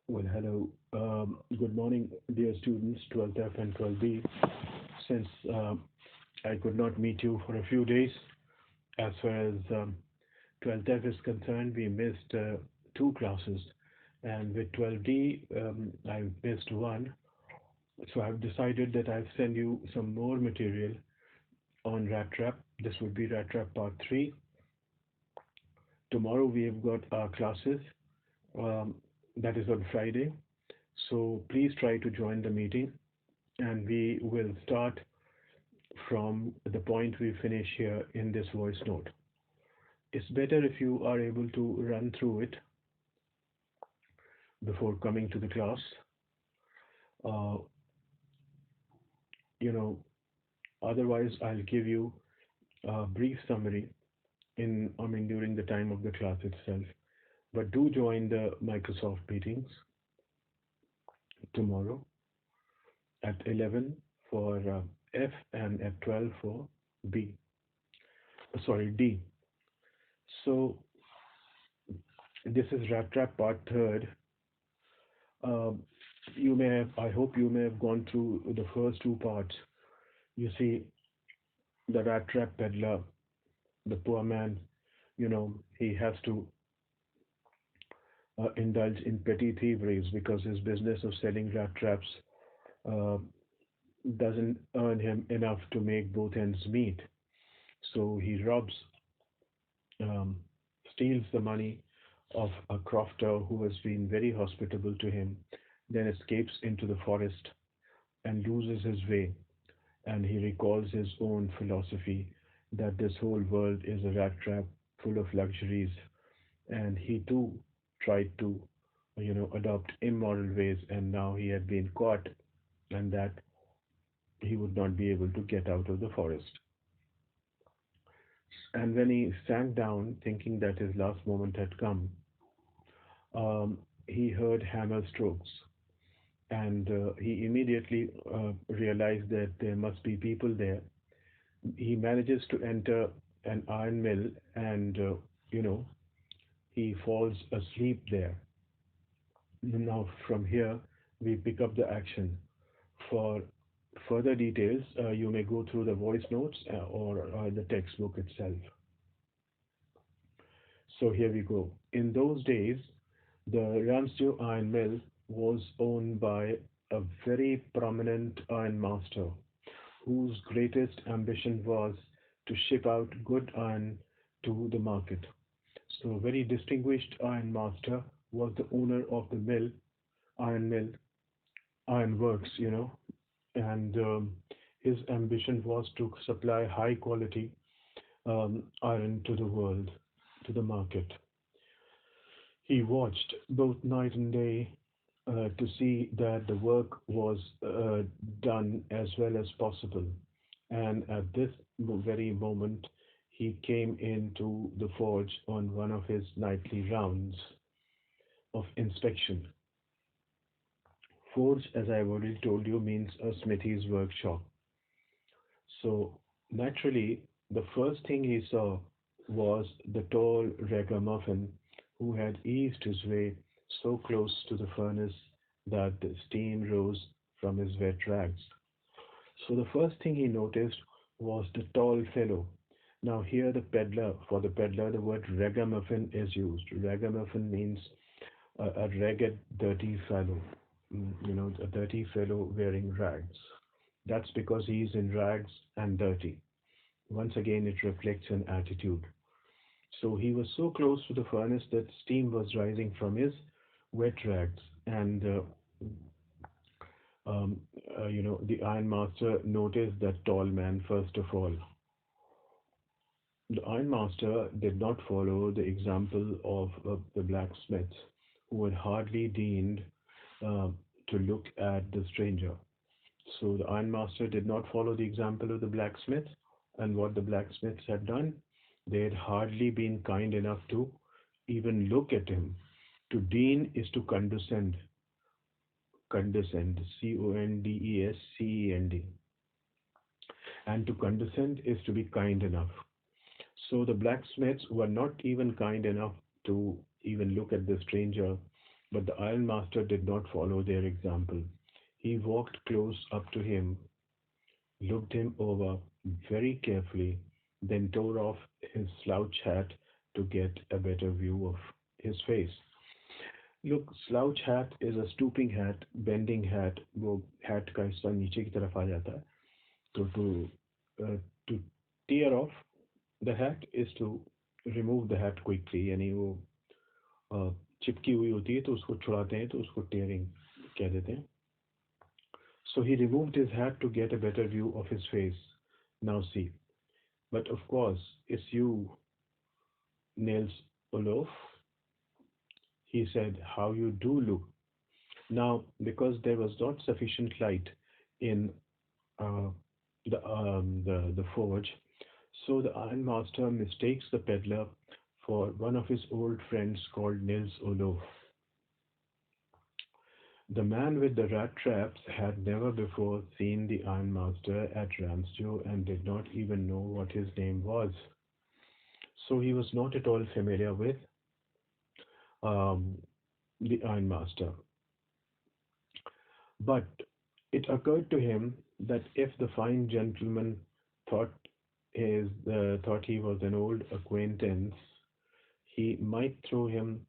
Well, hello. Good morning, dear students, 12th F and 12B. Since I could not meet you for a few days, as far as 12th F is concerned, we missed two classes. And with 12D, I missed one. So I've decided that I'll send you some more material on rattrap. This would be rattrap part 3. Tomorrow we have got our classes. Um, that is on Friday. So please try to join the meeting and we will start from the point we finish here in this voice note. It's better if you are able to run through it before coming to the class. Uh, you know, Otherwise, I'll give you a brief summary during the time of the class itself. But do join the Microsoft meetings tomorrow at 11 for F and at 12 for B. D. So this is Rat Trap part third. Um, I hope you may have gone through the first two parts. You see, the rat trap peddler, the poor man, he has to indulge in petty thieveries because his business of selling rat traps uh, doesn't earn him enough to make both ends meet. So he um, steals the money of a crofter who has been very hospitable to him, then escapes into the forest and loses his way. And he recalls his own philosophy that this whole world is a rat trap full of luxuries, and he too tried to, adopt immoral ways, and now he had been caught, and that he would not be able to get out of the forest. And when he sank down, thinking that his last moment had come, he heard hammer strokes, and he immediately realized that there must be people there. He manages to enter an iron mill and you know he falls asleep there. Now from here we pick up the action. For further details you may go through the voice notes or the textbook itself. So here we go. In those days the Ramsdew iron mill was owned by a very prominent iron master whose greatest ambition was to ship out good iron to the market. So, a very distinguished iron master was the owner of the mill, iron works, and his ambition was to supply high quality iron to the world, to the market. He watched both night and day to see that the work was done as well as possible. And at this very moment, he came into the forge on one of his nightly rounds of inspection. Forge, as I've already told you, means a smithy's workshop. So naturally, the first thing he saw was the tall ragamuffin who had eased his way so close to the furnace that the steam rose from his wet rags. So the first thing he noticed was the tall fellow. Now here for the peddler, the word ragamuffin is used. Ragamuffin means a ragged, dirty fellow. A dirty fellow wearing rags. That's because he's in rags and dirty. Once again, it reflects an attitude. So he was so close to the furnace that steam was rising from his wet rags. And, the ironmaster noticed that tall man first of all. The ironmaster did not follow the example of the blacksmith, who had hardly deigned uh, to look at the stranger. So the ironmaster did not follow the example of the blacksmith, and what the blacksmiths had done, they had hardly been kind enough to even look at him. To deign is to condescend, condescend, condescend, and to condescend is to be kind enough. So the blacksmiths were not even kind enough to even look at the stranger, But the ironmaster did not follow their example. He walked close up to him, looked him over very carefully, then tore off his slouch hat to get a better view of his face. Look, slouch hat is a stooping hat, bending hat. वो hat का हिस्सा नीचे की तरफ आ जाता है. So uh, to tear off the hat is to remove the hat quickly. यानी वो uh, चिपकी हुई होती है तो उसको छुड़ाते हैं तो उसको tearing कह देते हैं. So he removed his hat to get a better view of his face. Now see, but of course, it's you, Nils Olof. He said, how you do look. Now, because there was not sufficient light in uh, the forge, so the ironmaster mistakes the peddler for one of his old friends called Nils Olof. The man with the rat traps had never before seen the ironmaster at Ramsjo and did not even know what his name was. So he was not at all familiar with um, the ironmaster. But it occurred to him that if the fine gentleman thought thought he was an old acquaintance, he might throw him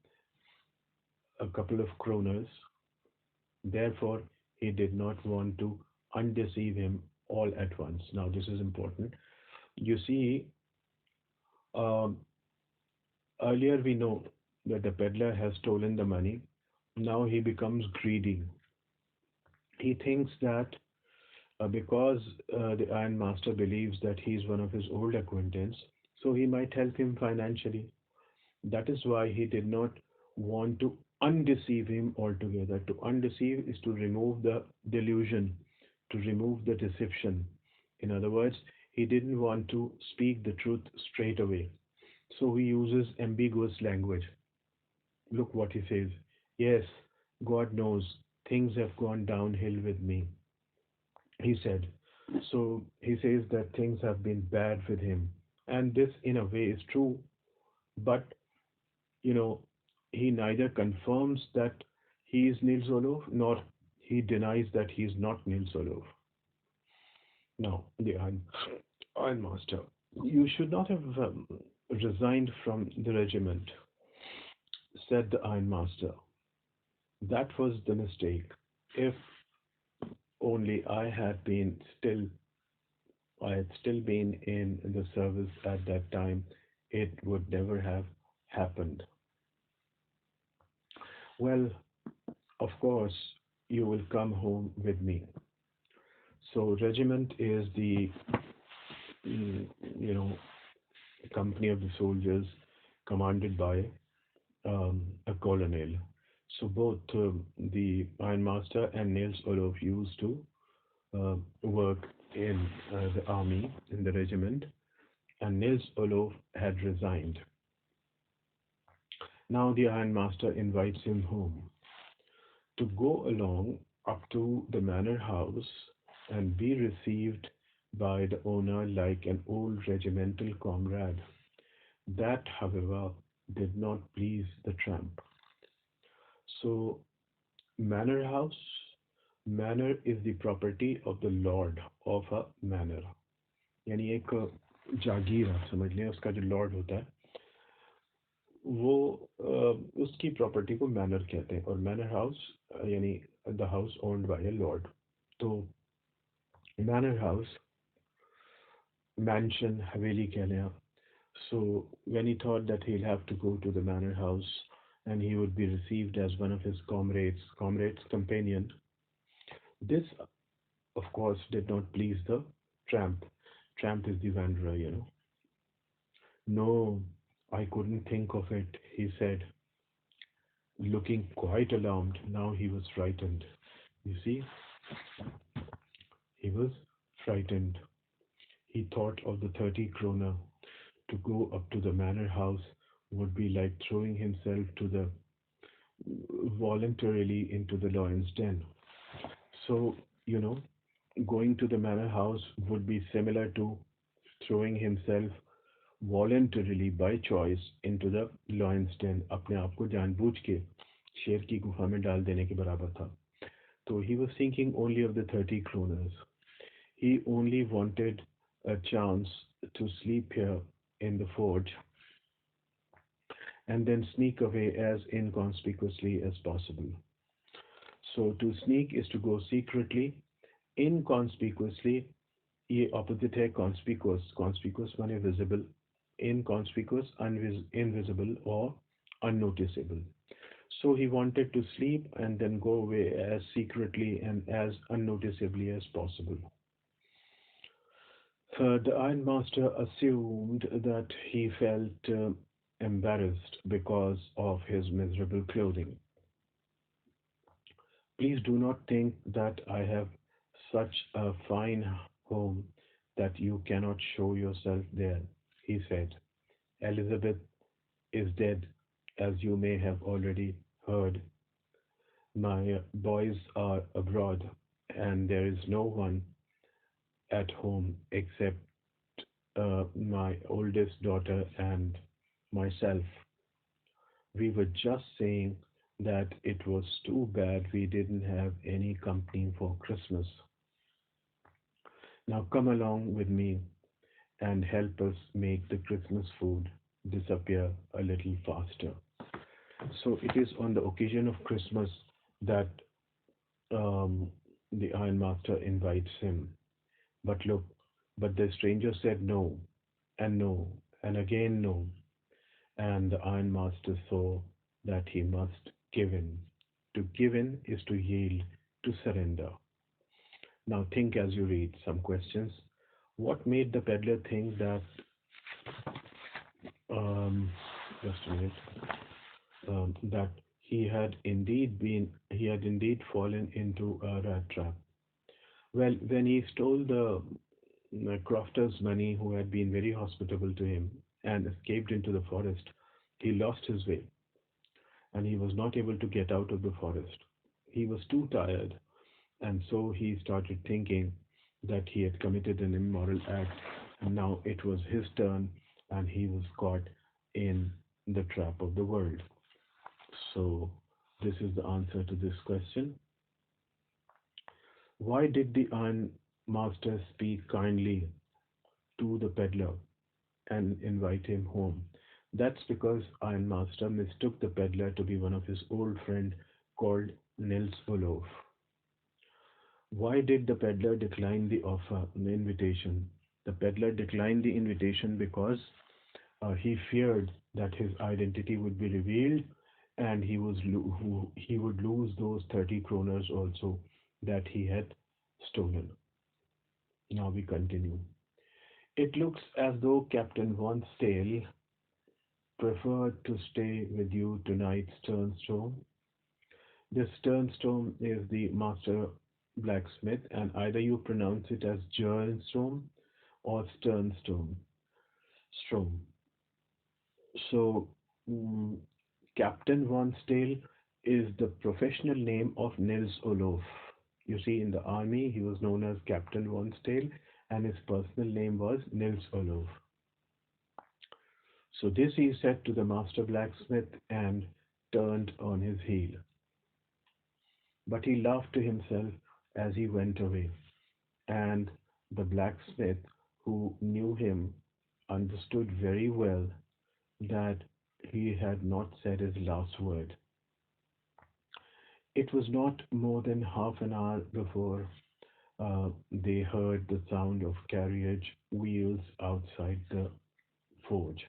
a couple of kroners. Therefore, he did not want to undeceive him all at once. Now, this is important. You see, um, earlier we know that the peddler has stolen the money. Now he becomes greedy. He thinks that because the Iron Master believes that he is one of his old acquaintance, so he might help him financially. That is why he did not want to undeceive him altogether. To undeceive is to remove the delusion, to remove the deception. In other words, he didn't want to speak the truth straight away. So he uses ambiguous language. Look what he says. Yes, God knows things have gone downhill with me, he said. So he says that things have been bad with him. And this, in a way, is true. But, you know, he neither confirms that he is Nils Olof nor he denies that he is not Nils Olof. Now, the Iron Master, you should not have resigned from the regiment, said the Iron Master. That was the mistake. If only I had still been in the service at that time, it would never have happened. Well, of course, you will come home with me. So, regiment is the mm, you know company of the soldiers commanded by a colonel. So both the Ironmaster and Niels Olof used to work in the army, in the regiment, and Niels Olof had resigned. Now the Ironmaster invites him home to go along up to the manor house and be received by the owner like an old regimental comrade. That, however, did not please the tramp. So, manor house, manor is the property of the lord of a manor. यानी एक जागीर आप समझ लें उसका जो Lord होता है वो उसकी प्रॉपर्टी को मैनर कहते हैं और मैनर हाउस यानी the house owned by a Lord तो मैनर हाउस mansion हवेली कह लें आप so when he thought that he'll have to go to the manor house and he would be received as one of his comrades companion, this of course did not please the tramp. Tramp is the wanderer, you know. No, I couldn't think of it, he said, looking quite alarmed. Now he was frightened. You see, he was frightened. He thought of the 30 kroner. To go up to the manor house would be like throwing himself to the voluntarily into the lion's den. So, you know, going to the manor house would be similar to throwing himself voluntarily by choice into the lion's den अपने आप को जानबूझ के शेर की गुफा में डाल देने के बराबर था. So he was thinking only of the 30 kroners. He only wanted a chance to sleep here in the forge and then sneak away as inconspicuously as possible. So to sneak is to go secretly, inconspicuously. ये opposite है conspicuous. Conspicuous माने visible, inconspicuous invisible or unnoticeable. So he wanted to sleep and then go away as secretly and as unnoticeably as possible. The ironmaster assumed that he felt embarrassed because of his miserable clothing. Please do not think that I have such a fine home that you cannot show yourself there, he said. Elizabeth is dead, as you may have already heard. My boys are abroad, and there is no one at home except my oldest daughter and myself. We were just saying that it was too bad we didn't have any company for Christmas. Now come along with me and help us make the Christmas food disappear a little faster. So it is on the occasion of Christmas that um, the ironmaster invites him. But look, but the stranger said no, and again no. And the ironmaster saw that he must give in. To give in is to yield, to surrender. Now think as you read some questions. What made the peddler think that, um, just a minute, that he had indeed fallen into a rat trap? Well, when he stole the crofter's money, who had been very hospitable to him, and escaped into the forest, he lost his way and he was not able to get out of the forest. He was too tired, and so he started thinking that he had committed an immoral act, and now it was his turn, and he was caught in the trap of the world. So, this is the answer to this question. Why did the iron master speak kindly to the peddler and invite him home? That's because Iron Master mistook the peddler to be one of his old friend called Nils Olof. Why did the peddler decline the offer, the invitation? The peddler declined the invitation because he feared that his identity would be revealed and he would lose those 30 kroners also that he had stolen. Now we continue. It looks as though Captain Von Stale preferred to stay with you tonight, Sternstrom. This Sternstrom is the master blacksmith, and either you pronounce it as Jernstrom or Sternstrom. Strom. So, mm, Captain Von Stale is the professional name of Nils Olof. You see, in the army, he was known as Captain Von Stale, and his personal name was Nils Olof. So, this he said to the master blacksmith and turned on his heel. But he laughed to himself as he went away, and the blacksmith, who knew him, understood very well that he had not said his last word. It was not more than half an hour before they heard the sound of carriage wheels outside the forge,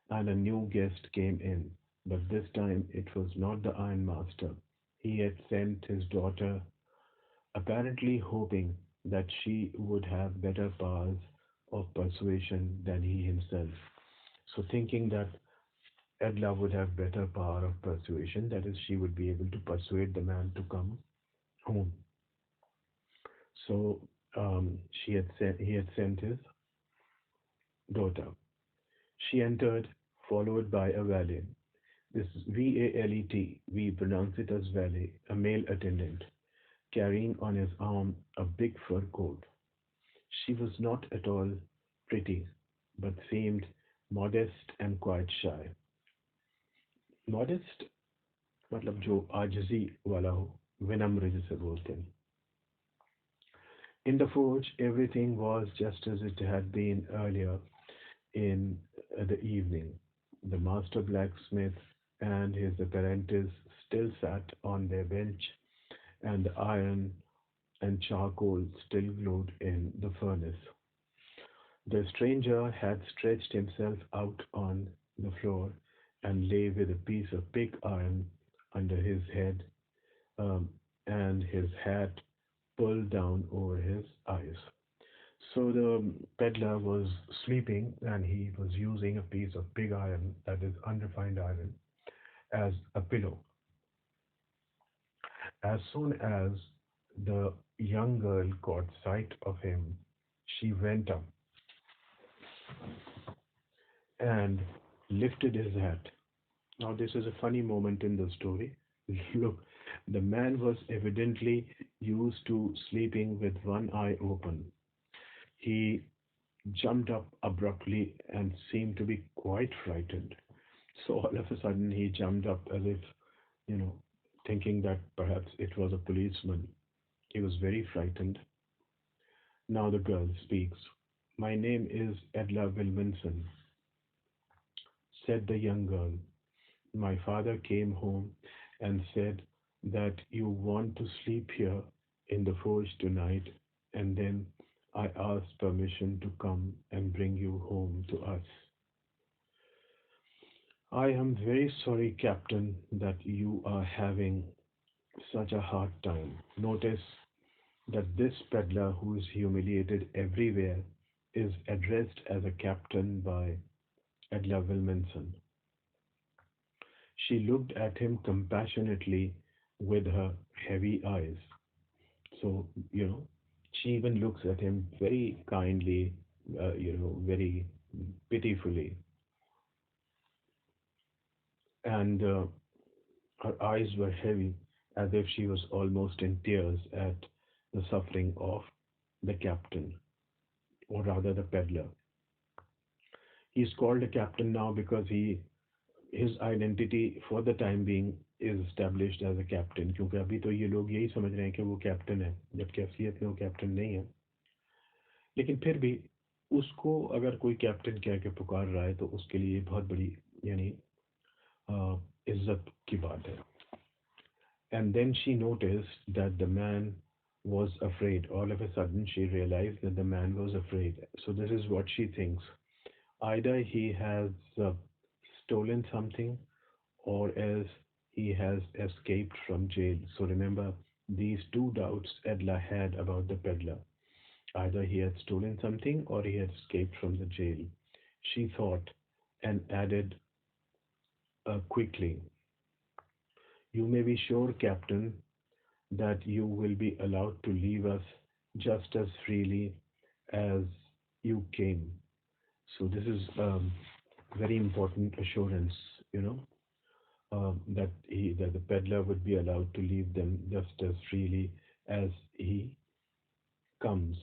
and a new guest came in. But this time it was not the ironmaster. He had sent his daughter, apparently hoping that she would have better powers of persuasion than he himself. So, thinking that Edla would have better power of persuasion, that is, she would be able to persuade the man to come home. So, he had sent his daughter. She entered, followed by a valet. This is valet. We pronounce it as valet, a male attendant, carrying on his arm a big fur coat. She was not at all pretty, but seemed modest and quite shy. Modest? मतलब जो आजिज़ी वाला हो, विनम्र जिसे बोलते हैं. In the forge, everything was just as it had been earlier in the evening. The master blacksmith and his apprentice still sat on their bench, and the iron and charcoal still glowed in the furnace. The stranger had stretched himself out on the floor and lay with a piece of pig iron under his head, um, and his hat pulled down over his eyes. So the peddler was sleeping and he was using a piece of pig iron, that is unrefined iron, as a pillow. As soon as the young girl caught sight of him, she went up and lifted his hat. Now, this is a funny moment in the story. Look, the man was evidently used to sleeping with one eye open. He jumped up abruptly and seemed to be quite frightened. So all of a sudden he jumped up as if, you know, thinking that perhaps it was a policeman. He was very frightened. Now the girl speaks. My name is Edla Wilminson, said the young girl. My father came home and said that you want to sleep here in the forge tonight, and then I asked permission to come and bring you home to us. I am very sorry, Captain, that you are having such a hard time. Notice that this peddler who is humiliated everywhere is addressed as a captain by Edla Wilmanson. She looked at him compassionately with her heavy eyes. So, she even looks at him very kindly, very pitifully. And her eyes were heavy, as if she was almost in tears at the suffering of the captain, or rather the peddler. He's called a captain now because his identity for the time being is established as a captain, क्योंकि अभी तो ये लोग यही समझ रहे हैं कि वो कैप्टन है, जबकि असलियत में वो कैप्टन नहीं है. लेकिन फिर भी उसको अगर कोई कैप्टन कह के पुकार रहा है तो उसके लिए बहुत बड़ी, यानी इज्जत की बात है. And then she noticed that the man was afraid. All of a sudden, she realized that the man was afraid. So, this is what she thinks. Either he has stolen something or else he has escaped from jail. So, remember these two doubts Edla had about the peddler. Either he had stolen something or he had escaped from the jail. She thought and added quickly, you may be sure, Captain, that you will be allowed to leave us just as freely as you came. So this is very important assurance, you know, that the peddler would be allowed to leave them just as freely as he comes.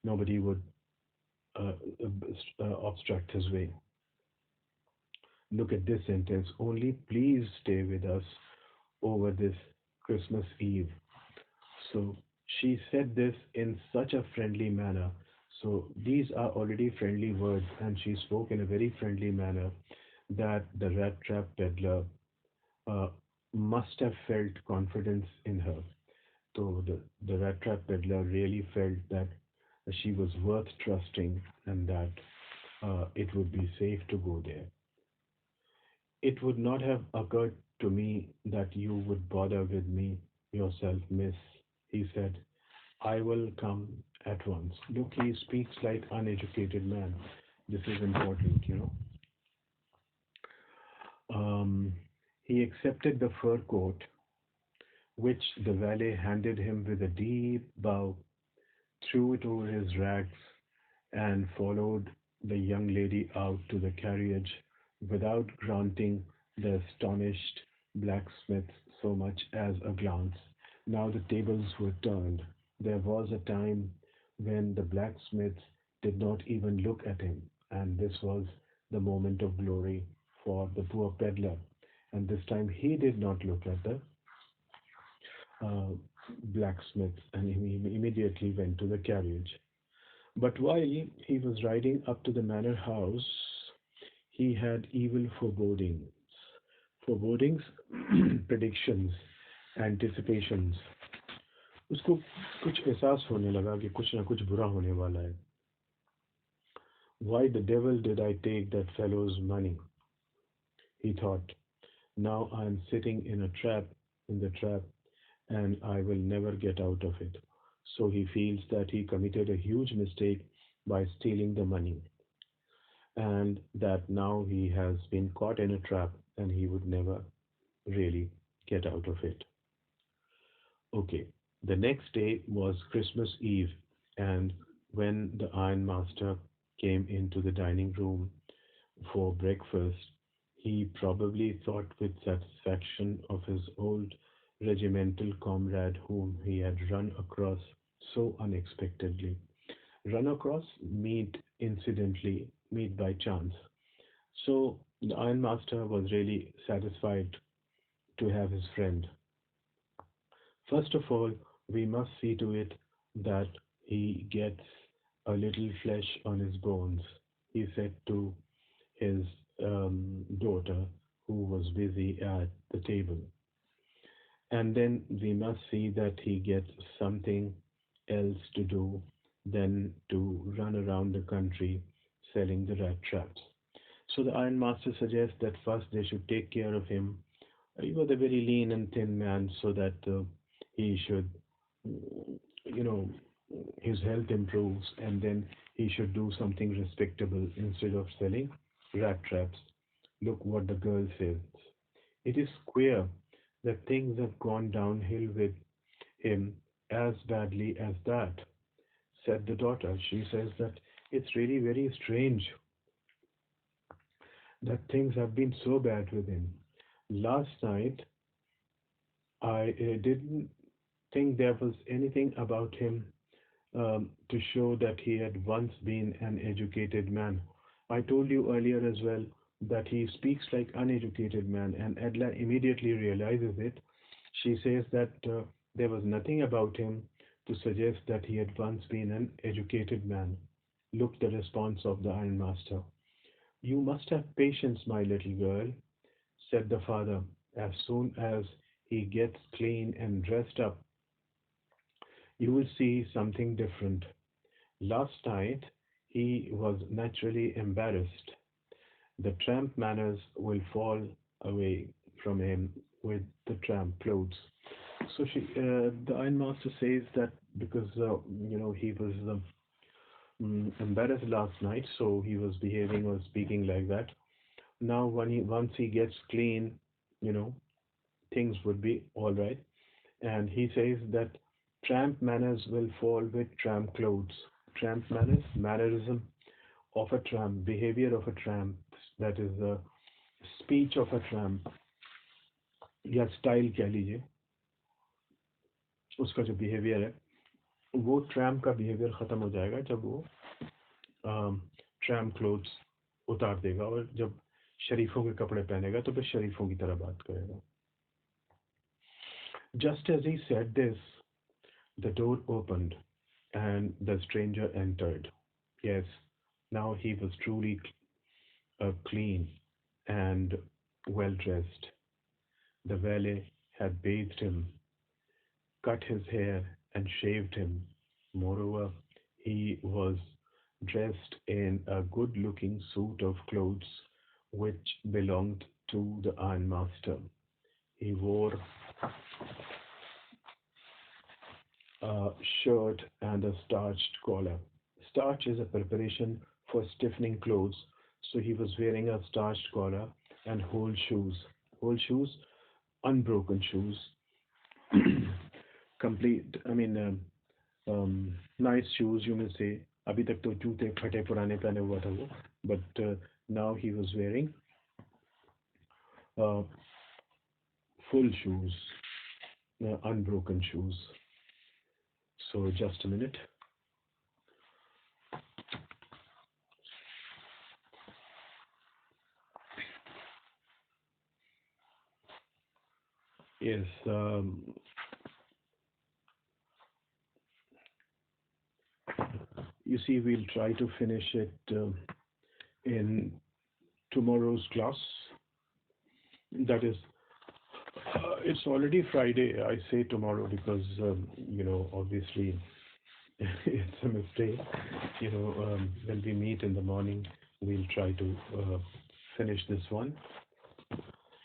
Nobody would obstruct his way. Look at this sentence. Only please stay with us over this Christmas Eve. So she said this in such a friendly manner. So these are already friendly words, and she spoke in a very friendly manner that the rat trap peddler uh, must have felt confidence in her. So the rat trap peddler really felt that she was worth trusting and that it would be safe to go there. It would not have occurred to me that you would bother with me yourself, miss, he said. I will come at once. Look, he speaks like uneducated man. This is important. Um, he accepted the fur coat, which the valet handed him with a deep bow, threw it over his rags, and followed the young lady out to the carriage without granting the astonished blacksmith so much as a glance. Now the tables were turned. There was a time when the blacksmith did not even look at him, and this was the moment of glory for the poor peddler. And this time he did not look at the uh, blacksmith, and he immediately went to the carriage. But while he was riding up to the manor house, he had evil forebodings. Forebodings, predictions, anticipations. उसको कुछ एहसास होने लगा कि कुछ ना कुछ बुरा होने वाला है. Why the devil did I take that fellow's money? He thought. Now I am sitting in the trap, and I will never get out of it. So he feels that he committed a huge mistake by stealing the money, and that now he has been caught in a trap and he would never really get out of it. Okay, the next day was Christmas Eve, and when the ironmaster came into the dining room for breakfast, he probably thought with satisfaction of his old regimental comrade whom he had run across so unexpectedly. Run across, meet incidentally, meet by chance. So the ironmaster was really satisfied to have his friend. First of all, we must see to it that he gets a little flesh on his bones, he said to his daughter, who was busy at the table. And then we must see that he gets something else to do than to run around the country selling the rat traps. So the Iron Master suggests that first they should take care of him. He was a very lean and thin man, so that he should, you know, his health improves, and then he should do something respectable instead of selling rat traps. Look what the girl says. It is queer that things have gone downhill with him as badly as that, said the daughter. She says that it's really very strange that things have been so bad with him. Last night, I didn't think there was anything about him to show that he had once been an educated man. I told you earlier as well that he speaks like uneducated man, and Edla immediately realizes it. She says that there was nothing about him to suggest that he had once been an educated man. Look the response of the ironmaster. You must have patience, my little girl, said the father. As soon as he gets clean and dressed up, you will see something different. Last night he was naturally embarrassed. The tramp manners will fall away from him with the tramp clothes. So the ironmaster says that because he was embarrassed last night, so he was behaving or speaking like that. Now, once he gets clean, you know, things would be all right. And he says that tramp manners will fall with tramp clothes. Tramp manners, mannerism of a tramp, behavior of a tramp, that is the speech of a tramp या style कह लीजिए, उसका जो behaviour है वो tramp का behaviour ख़त्म हो जाएगा जब वो ट्रैम्प क्लोथ्स उतार देगा और जब शरीफों के कपड़े पहनेगा तो फिर शरीफों की तरह बात करेगा. Just as he said this, the door opened and the stranger entered. Yes, now he was truly clean and well dressed. The valet had bathed him, cut his hair, and shaved him. Moreover, he was dressed in a good looking suit of clothes which belonged to the ironmaster. He wore a shirt and a starched collar. Starch is a preparation for stiffening clothes, so he was wearing a starched collar and whole shoes. Whole shoes, unbroken shoes, complete. I mean, nice shoes. You may say. अभी तक तो जूते फटे पुराने पहने हुआ था वो, but now he was wearing uh, full shoes, unbroken shoes. So just a minute. Yes, you see, we'll try to finish it in tomorrow's class. That is, it's already Friday. I say tomorrow because, obviously, it's a mistake. When we meet in the morning, we'll try to finish this one.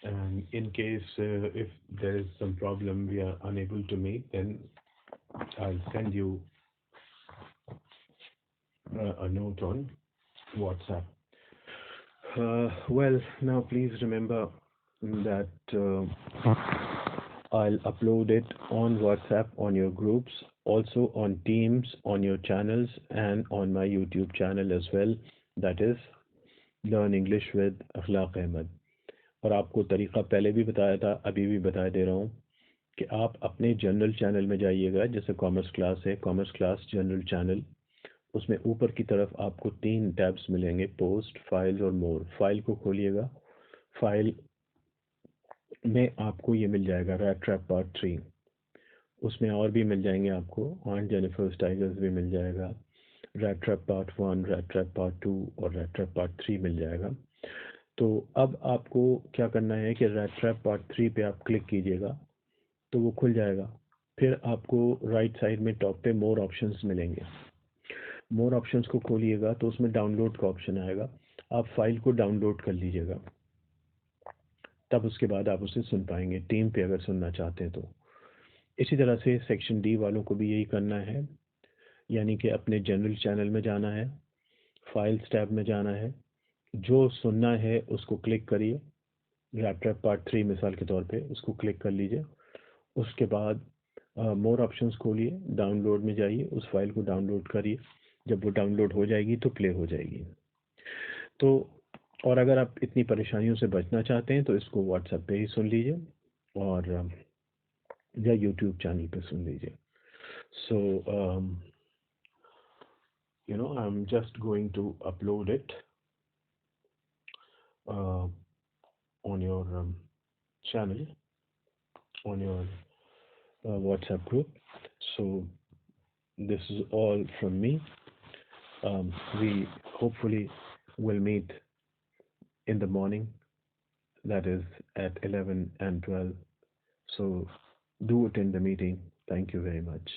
And in case if there is some problem, we are unable to meet, then I'll send you a note on WhatsApp. Well, now please remember that I'll upload it on WhatsApp on your groups, also on Teams, on your channels, and on my YouTube channel as well. That is Learn English with Akhlaq Ahmed. और आपको तरीका पहले भी बताया था, अभी भी बता दे रहा हूँ कि आप अपने जनरल चैनल में जाइएगा, जैसे कॉमर्स क्लास है, कॉमर्स क्लास जनरल चैनल। उसमें ऊपर की तरफ आपको तीन टैब्स मिलेंगे, पोस्ट, फाइल्स और मोर। फाइल को खोलिएगा। फाइल में आपको ये मिल जाएगा रैट ट्रैप पार्ट 3। उसमें और भी मिल जाएंगे आपको, ऑन जेनिफर्स टाइगर्स भी मिल जाएगा, rat trap part 1, rat trap part 2 और रैट ट्रैप पार्ट 3 मिल जाएगा। तो अब आपको क्या करना है कि रैट ट्रैप पार्ट 3 पे आप क्लिक कीजिएगा तो वो खुल जाएगा। फिर आपको राइट साइड में टॉप पे मोर ऑप्शंस मिलेंगे। मोर ऑप्शंस को खोलिएगा तो उसमें डाउनलोड का ऑप्शन आएगा। आप फाइल को डाउनलोड कर लीजिएगा, तब उसके बाद आप उसे सुन पाएंगे, टीम पे अगर सुनना चाहते हैं तो। इसी तरह से सेक्शन डी वालों को भी यही करना है, यानी कि अपने जनरल चैनल में जाना है, फाइल्स टैब में जाना है, जो सुनना है उसको क्लिक करिए। रैप पार्ट 3 मिसाल के तौर पे उसको क्लिक कर लीजिए। उसके बाद मोर ऑप्शंस खोलिए, डाउनलोड में जाइए, उस फाइल को डाउनलोड करिए। जब वो डाउनलोड हो जाएगी तो प्ले हो जाएगी। तो और अगर आप इतनी परेशानियों से बचना चाहते हैं तो इसको व्हाट्सएप पे ही सुन लीजिए, और या यूट्यूब चैनल पे सुन लीजिए। So I'm just going to upload it on your channel, on your WhatsApp group. So this is all from me. We hopefully will meet in the morning, that is at 11 and 12. So do attend the meeting. Thank you very much.